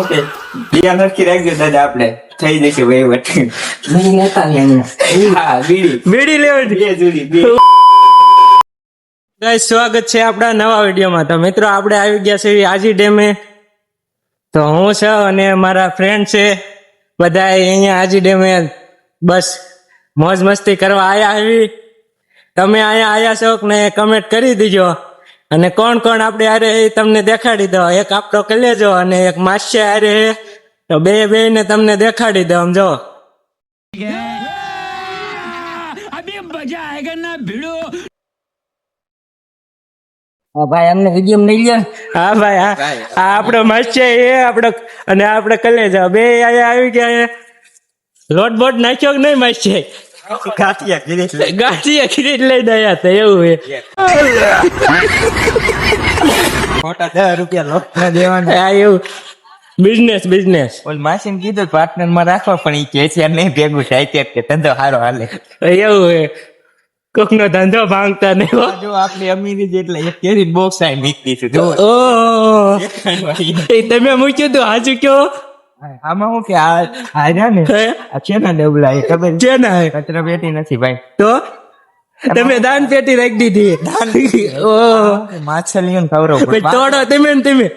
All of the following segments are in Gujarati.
હું કે ધ્યાન રાખી રાખજો દાદા, આપણે થઈ જશે વહીવટ. હા, બીડી લેવાની. ગાઈસ, સ્વાગત છે આપણા નવા વિડીયોમાં. તો મિત્રો, આપણે આવી ગયા છે આજી ડેમે. તો હું છે અને મારા ફ્રેન્ડ છે, બધા અહીંયા આજી ડેમે બસ મોજ મસ્તી કરવા આયા આવી. તમે અહીંયા આયા છો ને કમેન્ટ કરી દીજો. અને કોણ કોણ આપણે આરે એ તમને દેખાડી દો. એક આપણો કલેજો અને એક માસ્ય આરે. તો બે ને તમને દેખાડી દો. આમ જો अभी मजा आएगा ना भिड़ो. ભાઈ અમને વિડીયો લઈ લ્યો. હા ભાઈ, હા, આ આપણો માસ્ય એ આપણો અને આપણે કલેજો બે અહીંયા આવી ગયા. લોટ બોટ નાખ્યો કે નહીં માસ્ય? ગાંઠિયા ખીરીટ લઈને આવ્યા હતા. એવું હે ખોટા 10 રૂપિયા લોટ ના દેવાના. હા, એવું બિઝનેસ ઓલ માસીને કીધું પાર્ટનર માં રાખવા, પણ ઈ કે છે નહીં ભેગું થાય કે ધંધો સારો હાલે. એવું હે. કોક નો ધંધો ભાંગતા નહીં હો. જો આપણી અમીરી જેટલે એક કેરી બોક્સ આ મીકી છે. જો ઓહ, એ તમે મૂક્યું તું હાજુ કયો? આમાં હું કે આ ને હે? આ છે ને ડબલા એ ખબર છે ને? કચરા પેટી નથી ભાઈ. તો તમે દાન પેટી રાખી દીધી. ઓહ, માછલીઓને ખવડાવવું પડે. પછી તોડો તમે ને તમે.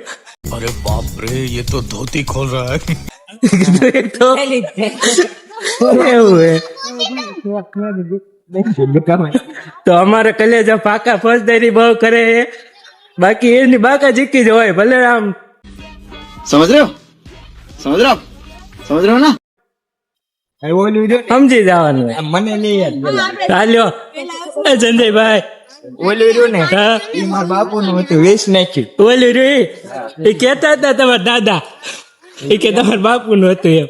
अरे बाप रे, ये तो धोती खोल रहा है. તો એવું હે. તો અમારે કલેજા પાકા ફોજદારી બહુ કરે છે. બાકી એની બાકા જીકી જ હોય. ભલે આમ समझ रहे हो ना. ઓલું જો સમજી જવાનું. આ મને લઈ યાર. ચાલ્યો એ સંજયભાઈ. ઓલું રહ્યું ને હા, એ મારા બાપુ નું હતું, વેચ નાખ્યું. ઓલું રહ્યું એ કેતા હતા તમારા દાદા એ કે તમારા બાપુ નું હતું. એમ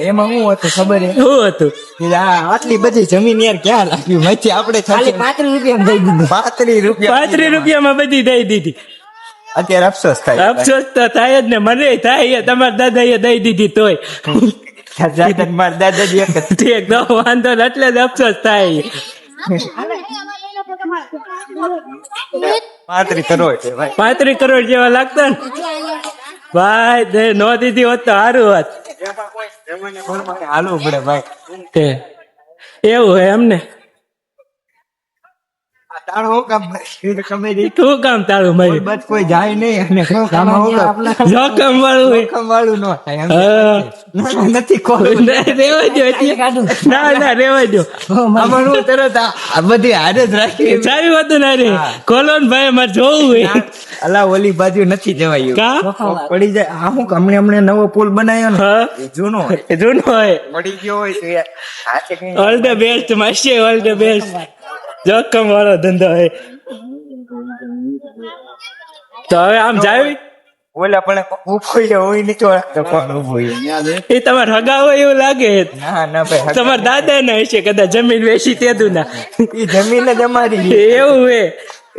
એમાં શું હતું ખબર હે? શું હતું? કે આ આટલી બધી જમીન યાર ક્યાં લાગ્યું? વચ્ચે આપણે ખાલી 35 રૂપિયા દઈ દીધું. 35 રૂપિયા 35 રૂપિયામાં બધી દઈ દીધી. અત્યારે અફસોસ થાય. અફસોસ તો થાય જ ને, મને થાય. તમારા દાદા એ દઈ દીધી તોય મારા દાદાજી એક જ. ઠીક, તો વાંધો ને, એટલે જ અફસોસ થાય. 35 કરોડ છે ભાઈ. 35 કરોડ જેવા લાગતા ને ભાઈ. નો દીધી હોત તો સારું હોત. હાલવું પડે ભાઈ. તે એવું હે એમને. આ તારો હું કામ ખબર નહીં. શું કામ તારું મારી? બસ કોઈ જાય નહીં અને આમાં હું કામ? જોખમ વાળું હે. જોખમ વાળું ન થાય એમ. હા. નથી ખોલવું. ના, રેવા દો એટલે. ના રેવા દો. આમાં હું તરત આ બધી હારે જ રાખી. સારી વાત ના રે. ખોલો ને ભાઈ, મારે જોવું હે. અલા ઓલી બાજુ નથી જવાયું. કા? પડી જાય. આ હું હમણે નવો પુલ બનાવ્યો ને, હા, એ જૂનો હોય. એ જૂનો હોય. પડી ગયો હોય તો યાર હાથે કઈ ઓલ ધ બેસ્ટ માસી, ઓલ ધ બેસ્ટ. જોખમ વાળો ધંધો હે. તો હવે આમ જાવી. ઓલા પણ ઉભો હોય ને તો કોણ ઉભો હોય? એ તમારે હગા હોય એવું લાગે. ના ના ભાઈ, તમારા દાદા ના હશે કદાચ, જમીન વેચી તેદું ના. એ જમીન જ અમારી. એવું હે.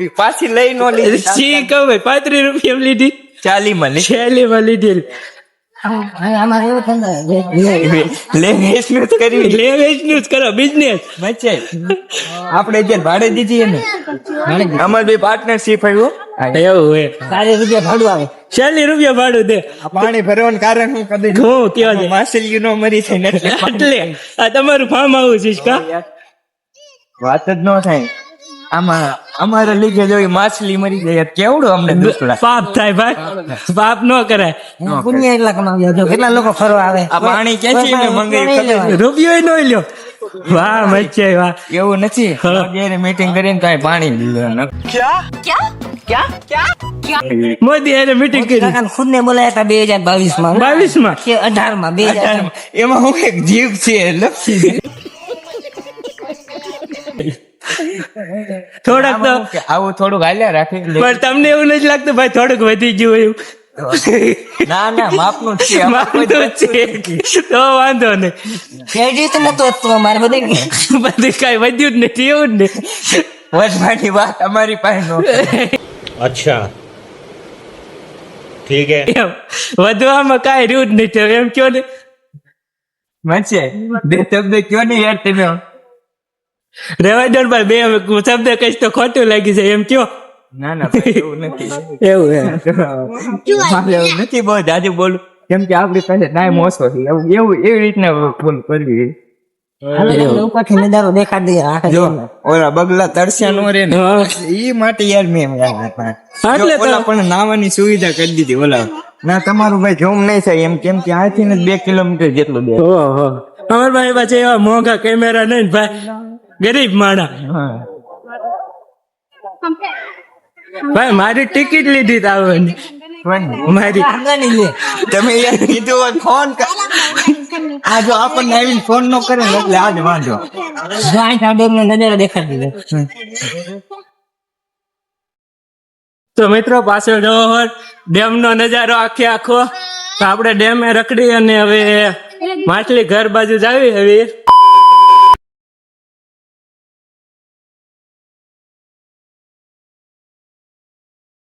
એ પાછી લઈ નો લીધી. સી કહું 35 રૂપિયા લીધી. 40 માં લીધી. છેલ્લીમાં લીધી. અમારે એવું ધંધો લે વેચનું જ કર્યું. લે વેચનું જ કરો, બિઝનેસ. વચ્ચે આપણે જે ભાડે દીધી ને, અમાર બે પાર્ટનરશિપ આવ્યું. એવું હે. 40 રૂપિયા ભાડું આવે. 40 રૂપિયા ભાડું દે. આ પાણી ભરવાનું કારણ હું કદી હું કયો છે? માછલીઓ નો મરી છે ને એટલે. એટલે આ તમારું ફાર્મ હાઉસ છે કા? વાત જ ન થાય. આમાં અમારા લીધે જો માછલી મરી જાય કેવડું અમને દુઃખ લાગે. પાપ થાય ભાઈ, પાપ ન કરાય. પુણ્ય એટલા કમાવ્યા જો કેટલા લોકો ફરવા આવે. આ પાણી ક્યાંથી ને મંગાવ્યું? રૂપિયો નો લ્યો. વાહ મચ્છે વાહ. એવું નથી. જયારે મીટિંગ કરીને કઈ પાણી દીધું. મોદી એને મીટિંગ કરી કાકાને ખુદને બોલાયા હતા 2022 માં. 22 માં. કે 18 માં 2000. એમાં હું એક જીવ છે લપસી. થોડાક તો આવું થોડુંક હાલ્યા રાખી. પણ તમને એવું નથી લાગતું ભાઈ થોડુંક વધી ગયું એવું? ના ના માપનું જ છે. માપનું તો છે. તો વાંધો નહીં. ક્રેડિટ નતો હતું અમારે બધું. બધું કઈ વધ્યું જ નથી એવું જ ને. વચમાની વાત અમારી પાસે નો. अच्छा ठीक है. એમ વધવામાં કાંઈ રહ્યું જ નથી એમ કયો ને. મચે બે શબ્દ કયો ને યાર તમે. રેવા દો ને ભાઈ, બે શબ્દ કહીશ તો ખોટું લાગી જાય એમ કયો. ના ના ભાઈ, એવું નથી. એવું હે. મારે એવું નથી બહુ જાજુ બોલું. કેમ કે આપણી પાસે ટાઈમ ઓછો છે એવી રીતના ફોન કરવી. ઉપરથી નજારો દેખાડી દે આખા જો ડેમનો. ઓલા બગલા તરસ્યા નો રે ને ઈ માટે યાર મેં એટલે તો- ઓલા પણ નાવાની સુવિધા કરી દીધી ઓલા ના તમારું ભાઈ જોમ નહીં થાય એમ કેમ કે આથી ને 2 કિલોમીટર જેટલું દે. ઓહો અમાર ભાઈ પાછે એવા મોંઘા કેમેરા નહીં ને ભાઈ, ગરીબ માણા. હા ભાઈ મારી ટિકિટ લીધી તા આવવાની. મારી આગળની લે. તમે યાર કીધું હોત ફોન આ જો આપણને આવીને ફોન નો કરે ને એટલે આજ વાંધો. જો આખા ડેમનો નજારો દેખાડી દે. તો મિત્રો પાછળ જોવો ડેમ નો નજારો આખે આખો. તો આપણે ડેમે રખડી અને હવે માછલી ઘર બાજુ જાવી હવે.